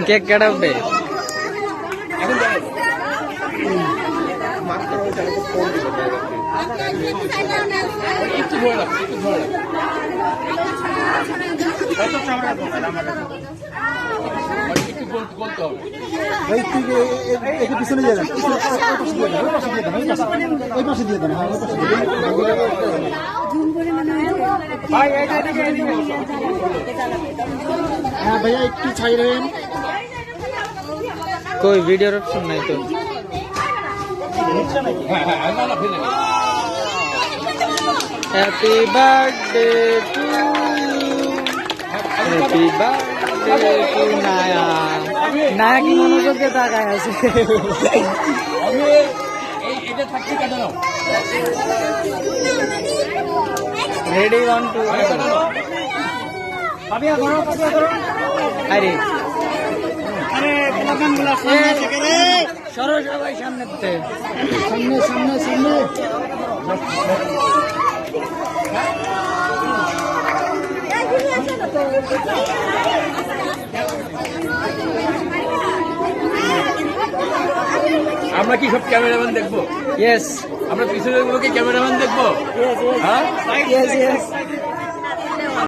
Cake কাটাবে একটু ধরে রাখ, একটু ধরে রাখ। একটু বলতে হবে। একটু পিছনে দিয়ে দেন, ওই পাশে দিয়ে দেন, হ্যাঁ ওই পাশে দিয়ে দেন। হ্যাঁ ভাইয়া একটু ছাইরেন। কই ভিডিওর অপশন নাই তো। Happy birthday to happy birthday to Naya. Naya কি মনোযোগ দিয়ে তাকায় আছে। রেডি 1 2 পাবিয়া করো আরে সরো সবাই সামনে সামনে সামনে সামনে। আমরা কি সব ক্যামেরাম্যান দেখবো? ইয়েস আমরা পিছনে গুলোকে ক্যামেরাম্যান দেখবো? ইয়েস হ্যাঁ ইয়েস ইয়েস